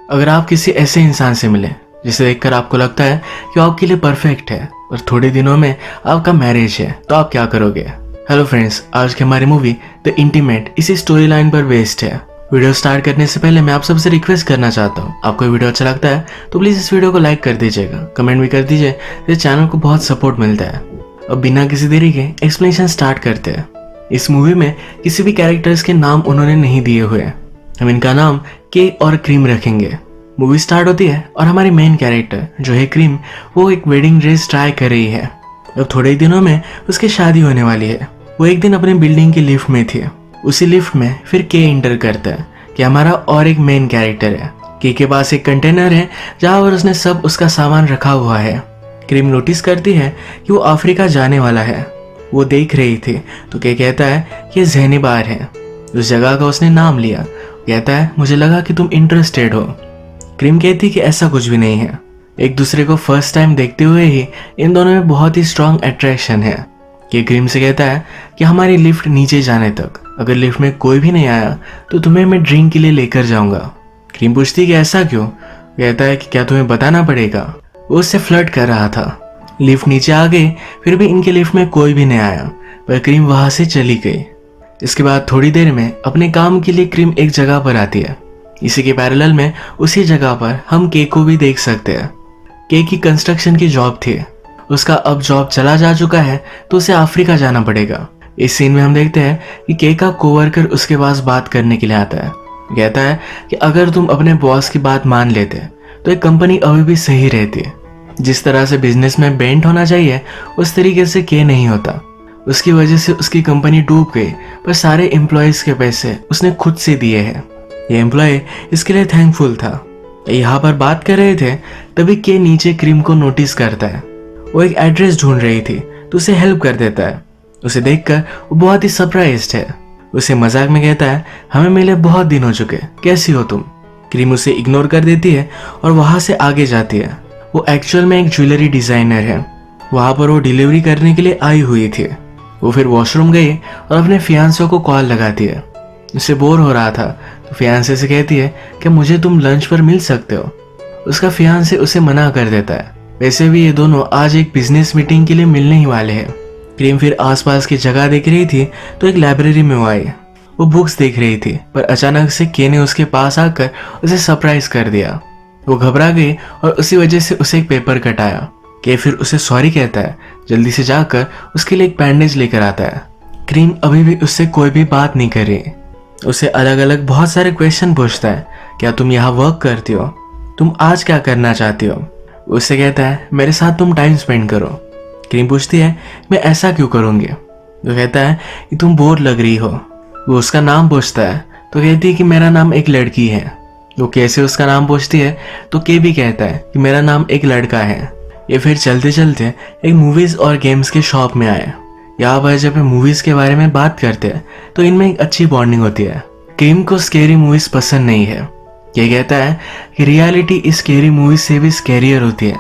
अगर आप किसी ऐसे इंसान से मिले जिसे देखकर आपको लगता है कि वो आपके लिए परफेक्ट है और थोड़े दिनों में आपका मैरिज है, तो आप क्या करोगे? हेलो फ्रेंड्स, आज की हमारी मूवी द इंटीमेट इसी स्टोरी लाइन पर बेस्ड है। वीडियो स्टार्ट करने से पहले मैं आप सबसे रिक्वेस्ट करना चाहता हूँ, आपको वीडियो अच्छा लगता है तो प्लीज इस वीडियो को लाइक कर दीजिएगा, कमेंट भी कर दीजिए, इस चैनल को बहुत सपोर्ट मिलता है। अब बिना किसी देरी के एक्सप्लेनेशन स्टार्ट करते हैं। इस मूवी में किसी भी कैरेक्टर्स के नाम उन्होंने नहीं दिए हुए, हम इनका नाम के और क्रीम रखेंगे। मूवी स्टार्ट होती है और हमारी मेन कैरेक्टर जो है क्रीम, वो एक वेडिंग ड्रेस ट्राई कर रही है। अब थोड़े ही दिनों में उसकी शादी होने वाली है। वो एक दिन अपने बिल्डिंग की लिफ्ट में थी, उसी लिफ्ट में फिर के इंटर करता है कि हमारा और एक मेन कैरेक्टर है। के पास एक कंटेनर है जहाँ पर उसने सब उसका सामान रखा हुआ है। क्रीम नोटिस करती है कि वो अफ्रीका जाने वाला है। वो देख रही थी तो के कहता है कि ज़ैनिबार है। उस जगह का उसने नाम लिया। कहता है मुझे लगा कि तुम इंटरेस्टेड हो। क्रीम कहती कि ऐसा कुछ भी नहीं है, एक दूसरे को फर्स्ट टाइम देखते हुए ही इन दोनों में बहुत ही स्ट्रांग अट्रैक्शन है। कि क्रीम से कहता है कि हमारी लिफ्ट नीचे जाने तक अगर लिफ्ट में कोई भी नहीं आया तो तुम्हें मैं ड्रिंक के लिए लेकर जाऊंगा। क्रीम पूछती कि ऐसा क्यों? कहता है कि क्या तुम्हें बताना पड़ेगा? वो उससे फ्लर्ट कर रहा था। लिफ्ट नीचे आ गई, फिर भी इनके लिफ्ट में कोई भी नहीं आया, पर क्रीम वहां से चली गई। इसके बाद थोड़ी देर में अपने काम के लिए क्रीम एक जगह पर आती है। इसी के पैरेलल में उसी जगह पर हम के को भी देख सकते हैं। के की कंस्ट्रक्शन की जॉब थी, उसका अब जॉब चला जा चुका है तो उसे अफ्रीका जाना पड़ेगा। इस सीन में हम देखते हैं कि के का कोवर्कर उसके पास बात करने के लिए आता है। कहता है कि अगर तुम अपने बॉस की बात मान लेते तो एक कंपनी अभी भी सही रहती। जिस तरह से बिजनेस में बेंट होना चाहिए उस तरीके से के नहीं होता। उसकी वजह से उसकी कंपनी डूब गई, पर सारे एम्प्लॉयज के पैसे उसने खुद से दिए हैं। ये एम्प्लॉय इसके लिए थैंकफुल था। यहाँ पर बात कर रहे थे तभी के नीचे क्रीम को नोटिस करता है। वो एक एड्रेस ढूंढ रही थी तो उसे हेल्प कर देता है। उसे देखकर वो बहुत ही सरप्राइज्ड है। उसे मजाक में कहता है हमें मिले बहुत दिन हो चुके, कैसी हो तुम? क्रीम उसे इग्नोर कर देती है और वहां से आगे जाती है। वो एक्चुअल में एक ज्वेलरी डिजाइनर है। वहां पर वो डिलीवरी करने के लिए आई हुई थी। वो फिर वॉशरूम गई और अपने फियांसे को कॉल लगाती है। उसे बोर हो रहा था तो फियांसे से कहती है कि मुझे तुम लंच पर मिल सकते हो। उसका फियांसे उसे मना कर देता है। वैसे भी ये दोनों आज एक बिजनेस मीटिंग के लिए मिलने ही वाले हैं। क्रीम फिर आसपास की जगह देख रही थी तो एक लाइब्रेरी में वो आई। वो बुक्स देख रही थी, पर अचानक से के ने उसके पास आकर उसे सरप्राइज कर दिया। वो घबरा गई और उसी वजह से उसे एक पेपर कटाया। के फिर उसे सॉरी कहता है, जल्दी से जाकर उसके लिए एक बैंडेज लेकर आता है। क्रीम अभी भी उससे कोई भी बात नहीं कर रही। उसे अलग अलग बहुत सारे क्वेश्चन पूछता है। क्या तुम यहाँ वर्क करती हो? तुम आज क्या करना चाहती हो? उससे कहता है मेरे साथ तुम टाइम स्पेंड करो। क्रीम पूछती है मैं ऐसा क्यों करूँगी? तो कहता है कि तुम बोर लग रही हो। वो उसका नाम पूछता है तो कहती है कि मेरा नाम एक लड़की है। वो कैसे उसका नाम पूछती है तो के भी कहता है कि मेरा नाम एक लड़का है। ये फिर चलते चलते एक मूवीज और गेम्स के शॉप में आए। यहाँ पर जब मूवीज के बारे में बात करते हैं तो इनमें एक अच्छी बॉन्डिंग होती है। क्रीम को स्केरी मूवीज पसंद नहीं है। ये कहता है कि रियलिटी इस स्केरी मूवीज से भी स्केरियर होती है।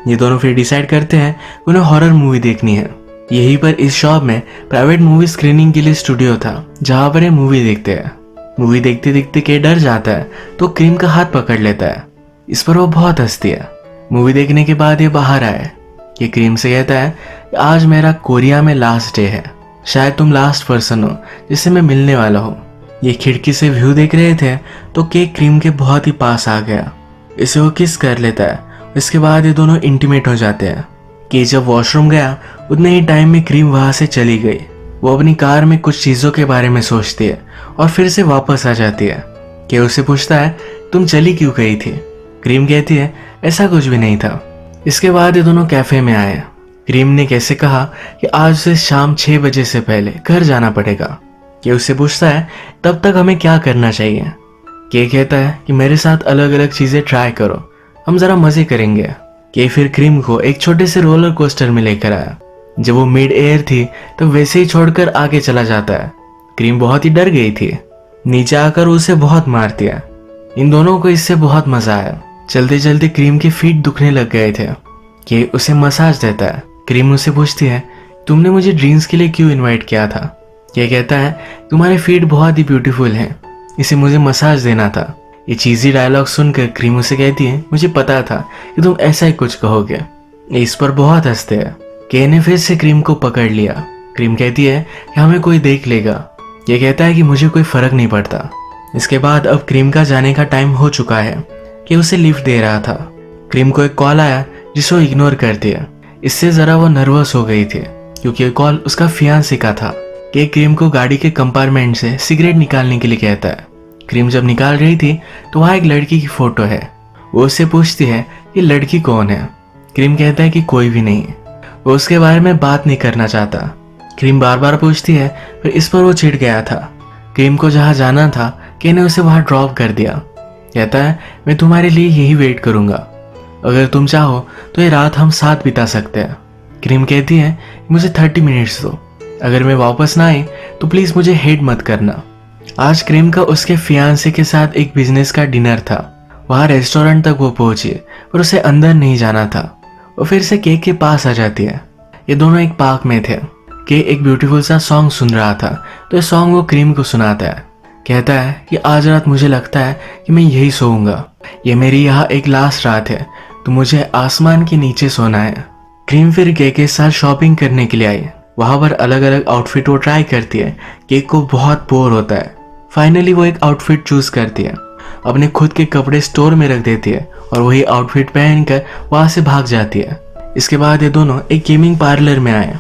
ये दोनों फिर डिसाइड करते हैं उन्हें हॉरर मूवी देखनी है। यहीं पर इस शॉप में प्राइवेट मूवी स्क्रीनिंग के लिए स्टूडियो था जहाँ पर ये मूवी देखते हैं। मूवी देखते देखते के डर जाता है तो क्रीम का हाथ पकड़ लेता है। इस पर वो बहुत हंसती है। मूवी देखने के बाद ये बाहर आए। ये क्रीम से कहता है आज मेरा कोरिया में लास्ट डे है, शायद तुम लास्ट पर्सन हो जिससे मैं मिलने वाला हूँ। ये खिड़की से व्यू देख रहे थे तो केक क्रीम के बहुत ही पास आ गया। इसे वो किस कर लेता है। इसके बाद ये दोनों इंटीमेट हो जाते हैं। कि जब वॉशरूम गया उतने ही टाइम में क्रीम वहां से चली गई। वो अपनी कार में कुछ चीजों के बारे में सोचती है और फिर से वापस आ जाती है। कि उससे पूछता है तुम चली क्यों गई थी? क्रीम कहती है ऐसा कुछ भी नहीं था। इसके बाद ये दोनों कैफे में आए। क्रीम ने कैसे कहा कि आज से शाम 6 बजे से पहले घर जाना पड़ेगा। कि उससे पूछता है तब तक हमें क्या करना चाहिए? के कहता है कि मेरे साथ अलग अलग चीजें ट्राई करो, हम जरा मजे करेंगे। के फिर क्रीम को एक छोटे से रोलर कोस्टर में लेकर आया। जब वो मिड एयर थी तो वैसे ही छोड़कर आगे चला जाता है। क्रीम बहुत ही डर गई थी। नीचे आकर उसे बहुत मारती है। इन दोनों को इससे बहुत मजा आया। चलते चलते क्रीम के फीट दुखने लग गए थे। कि उसे मसाज देता है। क्रीम उससे पूछती है तुमने मुझे ड्रीम्स के लिए क्यों इनवाइट किया था? ये कहता है तुम्हारे फीट बहुत ही ब्यूटीफुल हैं, इसे मुझे मसाज देना था। ये चीज़ी डायलॉग सुनकर क्रीम उसे कहती है, मुझे पता था कि तुम ऐसा ही कुछ कहोगे। इस पर बहुत हंसते हैं। के ने फिर से क्रीम को पकड़ लिया। क्रीम कहती है कि हमें कोई देख लेगा। ये कहता है कि मुझे कोई फर्क नहीं पड़ता। इसके बाद अब क्रीम का जाने का टाइम हो चुका है कि उसे लिफ्ट दे रहा था। क्रीम को एक कॉल आया जिसे वो इग्नोर करती है। इससे जरा वो नर्वस हो गई थी क्योंकि ये कॉल उसका फियांसे का था कि क्रीम को गाड़ी के कंपार्टमेंट से सिगरेट निकालने के लिए कहता है। क्रीम जब निकाल रही थी तो वहाँ एक लड़की की फोटो है। वो उससे पूछती है कि लड़की कौन है। क्रीम कहता है कि कोई भी नहीं। वो उसके बारे में बात नहीं करना चाहता। क्रीम बार बार पूछती है, फिर इस पर वो चिढ़ गया था। क्रीम को जहाँ जाना था के ने उसे वहाँ ड्रॉप कर दिया। कहता है मैं तुम्हारे लिए यही वेट करूंगा, अगर तुम चाहो तो ये रात हम साथ बिता सकते हैं। क्रीम कहती है मुझे 30 मिनट्स दो, अगर मैं वापस ना आई तो प्लीज मुझे हेट मत करना। आज क्रीम का उसके फियांसे के साथ एक बिजनेस का डिनर था। वहाँ रेस्टोरेंट तक वो पहुंची पर उसे अंदर नहीं जाना था। वो फिर से केक के पास आ जाती है। ये दोनों एक पार्क में थे। के एक ब्यूटीफुल सा सॉन्ग सुन रहा था तो ये सॉन्ग वो क्रीम को सुनाता है। कहता है कि आज रात मुझे लगता है कि मैं यही सोऊंगा। ये मेरी यहाँ एक लास्ट रात है तो मुझे आसमान के नीचे सोना है। क्रीम फिर के साथ शॉपिंग करने के लिए आई। वहां पर अलग अलग आउटफिट वो ट्राई करती है। केक को बहुत बोर होता है। फाइनली वो एक आउटफिट चूज करती है। अपने खुद के कपड़े स्टोर में रख देती है और वही आउटफिट पहनकर वहां से भाग जाती है। इसके बाद ये दोनों एक गेमिंग पार्लर में आए।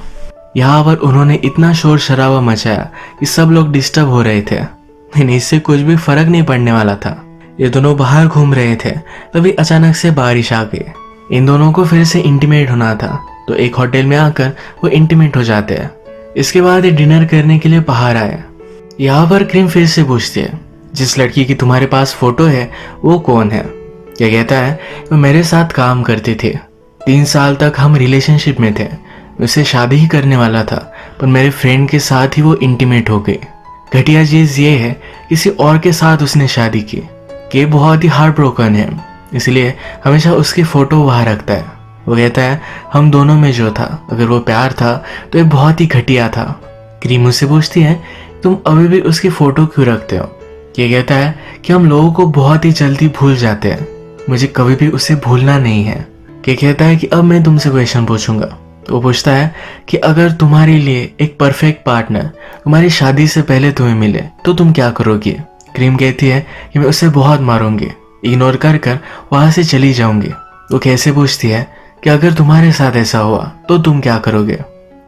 यहाँ पर उन्होंने इतना शोर शराबा मचाया कि सब लोग डिस्टर्ब हो रहे थे, लेकिन इससे कुछ भी फर्क नहीं पड़ने वाला था। ये दोनों बाहर घूम रहे थे, तभी अचानक से बारिश आ गई। इन दोनों को फिर से इंटीमेट होना था तो एक होटल में आकर वो इंटीमेट हो जाते हैं। इसके बाद ये डिनर करने के लिए बाहर आए। यहाँ पर क्रीम फिर से पूछती है जिस लड़की की तुम्हारे पास फोटो है वो कौन है। ये कहता है वो मेरे साथ काम करती थी, 3 साल तक हम रिलेशनशिप में थे। उससे शादी ही करने वाला था पर मेरे फ्रेंड के साथ ही वो इंटीमेट हो गई। घटिया चीज ये है किसी और के साथ उसने शादी की। के बहुत ही हार्ट ब्रोकन है, इसलिए हमेशा उसकी फोटो वहां रखता है। वो कहता है हम दोनों में जो था, अगर वो प्यार था तो ये बहुत ही घटिया था। क्रीम उससे पूछती है तुम अभी भी उसकी फोटो क्यों रखते हो। ये कहता है कि हम लोगों को बहुत ही जल्दी भूल जाते हैं, मुझे कभी भी उसे भूलना नहीं है। के कहता है कि अब मैं तुमसे क्वेश्चन पूछूंगा। तो वो पूछता है कि अगर तुम्हारे लिए एक परफेक्ट पार्टनर तुम्हारी शादी से पहले तुम्हें मिले तो तुम क्या करोगी। क्रीम कहती है कि मैं उसे बहुत मारूंगी, इग्नोर कर कर वहां से चली जाऊंगी। वो कैसे पूछती है कि अगर तुम्हारे साथ ऐसा हुआ तो तुम क्या करोगे।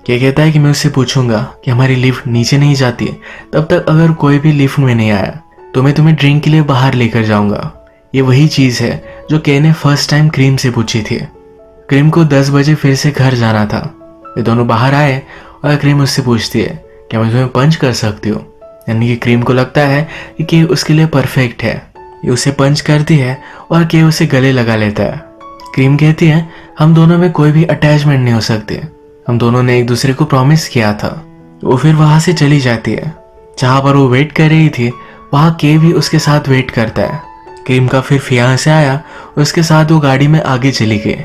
क्या कहता है कि मैं उससे पूछूंगा कि हमारी लिफ्ट नीचे नहीं जाती है, तब तक अगर कोई भी लिफ्ट में नहीं आया तो मैं तुम्हें ड्रिंक के लिए बाहर लेकर जाऊंगा। ये वही चीज है जो के ने फर्स्ट टाइम क्रीम से पूछी थी। क्रीम को 10 बजे फिर से घर जाना था। वे दोनों बाहर आए और क्रीम उससे पूछती है क्या मैं तुम्हें पंच कर सकती हूँ। यानी कि क्रीम को लगता है कि के उसके लिए परफेक्ट है। ये उसे पंच करती है और के उसे गले लगा लेता है। क्रीम कहती है हम दोनों में कोई भी अटैचमेंट नहीं हो सकते, हम दोनों ने एक दूसरे को प्रॉमिस किया था। वो फिर वहां से चली जाती है। जहां पर वो वेट कर रही थी वहां के भी उसके साथ वेट करता है। क्रीम का फिर फियांसे आया, उसके साथ वो गाड़ी में आगे चली गई।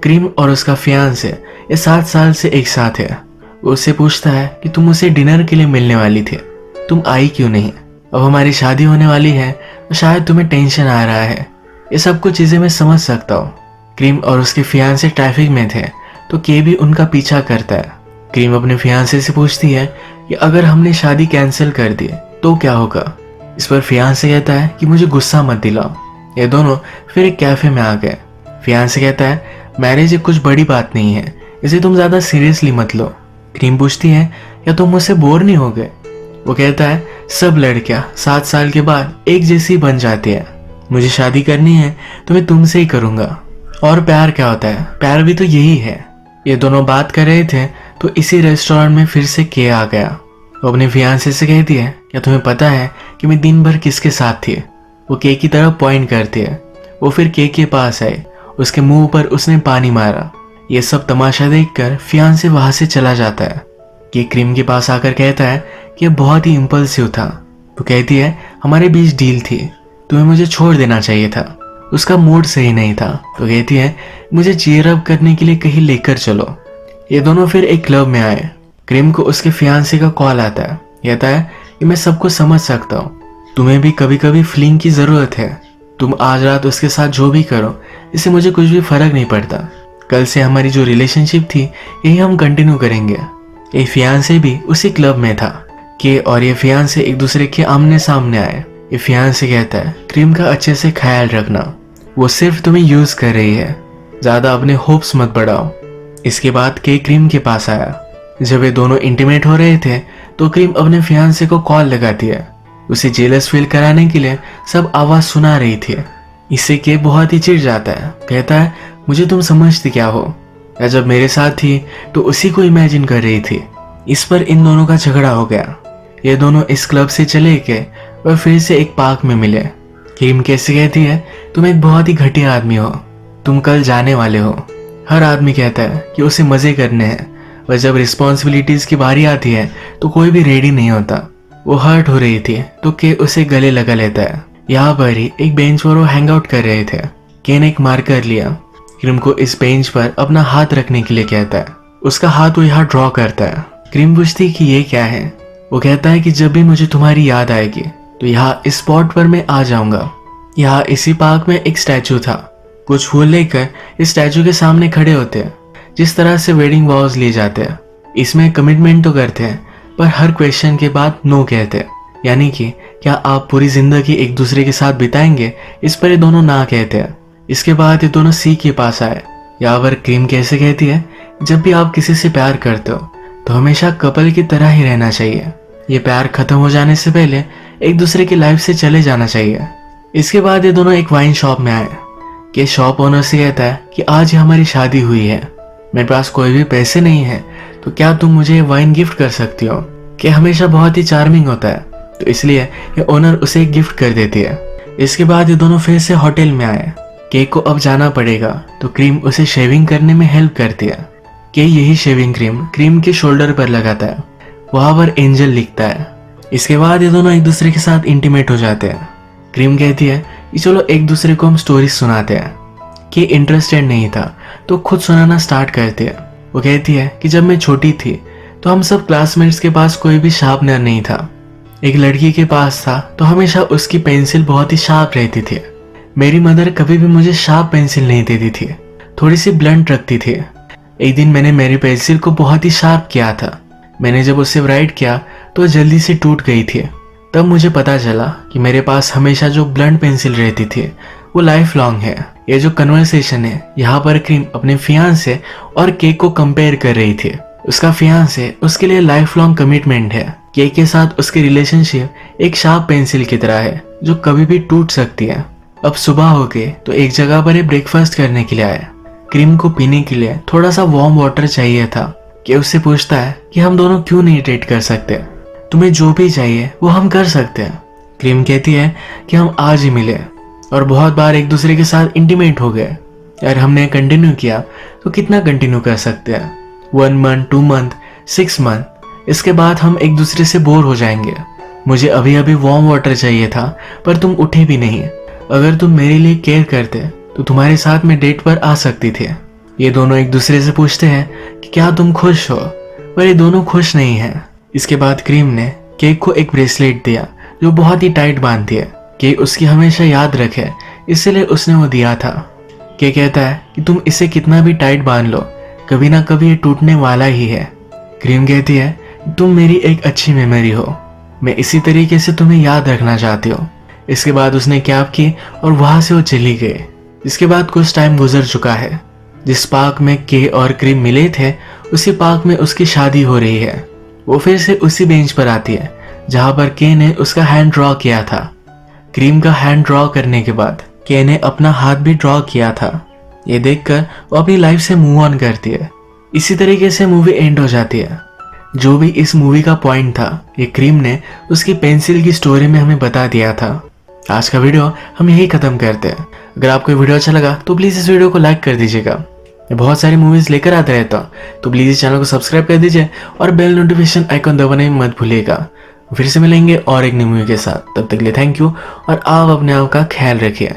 क्रीम और उसका फियांसे ये 7 साल से एक साथ है। वो उससे पूछता है कि तुम उसे डिनर के लिए मिलने वाली थी, तुम आई क्यों नहीं। अब हमारी शादी होने वाली है तो शायद तुम्हें टेंशन आ रहा है। ये सब कुछ चीजें मैं समझ सकता हूँ। क्रीम और उसके फियांसे ट्रैफिक में थे तो के भी उनका पीछा करता है। क्रीम अपने फियांसे से पूछती है कि अगर हमने शादी कैंसिल कर दी तो क्या होगा। इस पर फियांसे कहता है कि मुझे गुस्सा मत दिलाओ। ये दोनों फिर एक कैफे में आ गए। फियांसे कहता है मैरिज एक कुछ बड़ी बात नहीं है, इसे तुम ज्यादा सीरियसली मत लो। क्रीम पूछती है क्या तुम मुझसे बोर नहीं हो गए। वो कहता है सब लड़कियां 7 साल के बाद एक जैसी बन जाती है, मुझे शादी करनी है तो मैं तुमसे ही करूंगा। और प्यार क्या होता है, प्यार भी तो यही है। ये दोनों बात कर रहे थे तो इसी रेस्टोरेंट में फिर से के आ गया। वो अपने फियांसे से कहती है क्या तुम्हें पता है कि मैं दिन भर किसके साथ थी। वो के की तरफ पॉइंट करती है। वो फिर के पास आए, उसके मुंह पर उसने पानी मारा। ये सब तमाशा देखकर फियांसे वहां से चला जाता है। के क्रीम के पास आकर कहता है कि बहुत ही इम्पल्सिव था। वो कहती है हमारे बीच डील थी, तुम्हें मुझे छोड़ देना चाहिए था, उसका मूड सही नहीं था। तो कहती है मुझे चीयर अप करने के लिए कहीं लेकर चलो। ये दोनों फिर एक क्लब में आए। क्रीम को उसके फियांसे का कॉल आता है। कहता है कि मैं सबको समझ सकता हूँ, तुम्हें भी कभी कभी फीलिंग की जरूरत है, तुम आज रात उसके साथ जो भी करो, इससे मुझे कुछ भी फर्क नहीं पड़ता। कल से हमारी जो रिलेशनशिप थी यही हम कंटिन्यू करेंगे। ये फियांसे भी उसी क्लब में था। के और ये फियांसे एक दूसरे के आमने सामने आए। ये फियांसे कहता है क्रीम का अच्छे से ख्याल रखना, वो सिर्फ तुम्हें यूज कर रही है, ज्यादा अपने होप्स मत बढ़ाओ। इसके बाद के क्रीम के पास आया। जब ये दोनों इंटीमेट हो रहे थे तो क्रीम अपने फियांसे को कॉल लगाती है। उसे जेलस फील कराने के लिए सब आवाज सुना रही थी। इससे के बहुत ही चिढ़ जाता है, कहता है मुझे तुम समझती क्या हो, या जब मेरे साथ थी तो उसी को इमेजिन कर रही थी। इस पर इन दोनों का झगड़ा हो गया। ये दोनों इस क्लब से चले गए और फिर से एक पार्क में मिले। क्रीम कैसे कहती है तुम एक बहुत ही घटिया आदमी हो, तुम कल जाने वाले हो। हर आदमी कहता है कि उसे मजे करने हैं, और जब रिस्पॉन्सिबिलिटीज की बारी आती है तो कोई भी रेडी नहीं होता। वो हर्ट हो रही थी तो के उसे गले लगा लेता है। यहाँ पर ही एक बेंच पर वो हैंग आउट कर रहे थे। के ने एक मार्कर लिया, क्रीम को इस बेंच पर अपना हाथ रखने के लिए कहता है। उसका हाथ वो यहाँ ड्रॉ करता है। क्रीम पूछती कि ये क्या है। वो कहता है कि जब भी मुझे तुम्हारी याद आएगी तो यहाँ इस स्पॉट पर मैं आ जाऊंगा। यहाँ इसी पार्क में एक स्टैचू था। कुछ फूल लेकर इस स्टैचू के सामने खड़े होते हैं, जिस तरह से वेडिंग वॉज लिए जाते हैं। इसमें कमिटमेंट तो करते हैं पर हर क्वेश्चन के बाद नो कहते हैं, यानी कि क्या आप पूरी जिंदगी एक दूसरे के साथ बिताएंगे, इस पर ये दोनों ना कहते हैं। इसके बाद ये दोनों सी के पास आए। यहाँ पर क्रीम कैसे कहती है जब भी आप किसी से प्यार करते हो तो हमेशा कपल की तरह ही रहना चाहिए। ये प्यार खत्म हो जाने से पहले एक दूसरे की लाइफ से चले जाना चाहिए। इसके बाद ये दोनों एक वाइन शॉप में आए। कि शॉप ओनर से कहता है कि आज ही हमारी शादी हुई है, मेरे पास कोई भी पैसे नहीं है, तो क्या तुम मुझे वाइन गिफ्ट कर सकती हो। कि हमेशा बहुत ही चार्मिंग होता है, तो इसलिए ये ओनर उसे एक गिफ्ट कर देती है। इसके बाद ये दोनों फिर से होटल में आए। केक को अब जाना पड़ेगा तो क्रीम उसे शेविंग करने में हेल्प करती है। कि यही शेविंग क्रीम के शोल्डर पर लगाता है। वहां पर एंजल लिखता है। इसके बाद ये दोनों एक दूसरे के साथ इंटीमेट हो जाते हैं। क्रीम कहती है कि चलो एक दूसरे को हम स्टोरी सुनाते हैं। कि इंटरेस्टेड नहीं था तो खुद सुनाना स्टार्ट करती है। वो कहती है कि जब मैं छोटी थी तो हम सब क्लासमेट्स के पास कोई भी शार्पनर नहीं था। एक लड़की के पास था तो हमेशा उसकी पेंसिल बहुत ही शार्प रहती थी। मेरी मदर कभी भी मुझे शार्प पेंसिल नहीं देती थी, थोड़ी सी ब्लंट रखती थी। एक दिन मैंने मेरी पेंसिल को बहुत ही शार्प किया था। मैंने जब उसे राइट किया तो जल्दी से टूट गई थी। तब मुझे पता चला कि मेरे पास हमेशा जो ब्लंट पेंसिल रहती थी वो लाइफ लॉन्ग है। ये जो कन्वर्सेशन है, यहाँ पर क्रीम अपने फियांसे और केक को कंपेयर कर रही थी। उसका फियांसे उसके लिए लाइफ लॉन्ग कमिटमेंट है। केक के साथ उसकी रिलेशनशिप एक शार्प पेंसिल की तरह है जो कभी भी टूट सकती है। अब सुबह हो गई तो एक जगह पर ब्रेकफास्ट करने के लिए आया। क्रीम को पीने के लिए थोड़ा सा वार्म वाटर चाहिए था। कि उससे पूछता है कि हम दोनों क्यों नहीं डेट कर सकते, तुम्हें जो भी चाहिए वो हम कर सकते हैं। क्रीम कहती है कि हम आज ही मिले और बहुत बार एक दूसरे के साथ इंटीमेट हो गए। यार हमने कंटिन्यू किया तो कितना कंटिन्यू कर सकते हैं, 1 मंथ, 2 मंथ, 6 मंथ। इसके बाद हम एक दूसरे से बोर हो जाएंगे। मुझे अभी अभी वार्म वाटर चाहिए था पर तुम उठे भी नहीं। अगर तुम मेरे लिए केयर करते तो तुम्हारे साथ में डेट पर आ सकती थी। ये दोनों एक दूसरे से पूछते हैं कि क्या तुम खुश हो, पर ये दोनों खुश नहीं हैं। इसके बाद क्रीम ने केक को एक ब्रेसलेट दिया जो बहुत ही टाइट बांधती है कि उसकी हमेशा याद रखे, इसलिए उसने वो दिया था। के कहता है कि तुम इसे कितना भी टाइट बांध लो, कभी ना कभी ये टूटने वाला ही है। क्रीम कहती है तुम मेरी एक अच्छी मेमोरी हो, मैं इसी तरीके से तुम्हें याद रखना चाहती हूँ। इसके बाद उसने कैब की और वहां से वो चली गई। इसके बाद कुछ टाइम गुजर चुका है। जिस पार्क में के और क्रीम मिले थे उसी पार्क में उसकी शादी हो रही है। वो फिर से उसी बेंच पर आती है जहां पर के ने उसका हैंड ड्रॉ किया था। क्रीम का हैंड ड्रॉ करने के बाद के ने अपना हाथ भी ड्रॉ किया था। ये देखकर वो अपनी लाइफ से मूव ऑन करती है। इसी तरीके से मूवी एंड हो जाती है। जो भी इस मूवी का पॉइंट था ये क्रीम ने उसकी पेंसिल की स्टोरी में हमें बता दिया था। आज का वीडियो हम यही खत्म करते हैं। अगर आपको ये वीडियो अच्छा लगा तो प्लीज इस वीडियो को लाइक कर दीजिएगा। मैं बहुत सारी मूवीज लेकर आता रहता हूँ, तो प्लीज इस चैनल को सब्सक्राइब कर दीजिए और बेल नोटिफिकेशन आइकॉन दबाने में मत भूलिएगा। फिर से मिलेंगे और एक नई मूवी के साथ। तब तक के लिए थैंक यू और आप अपने आप का ख्याल रखिए।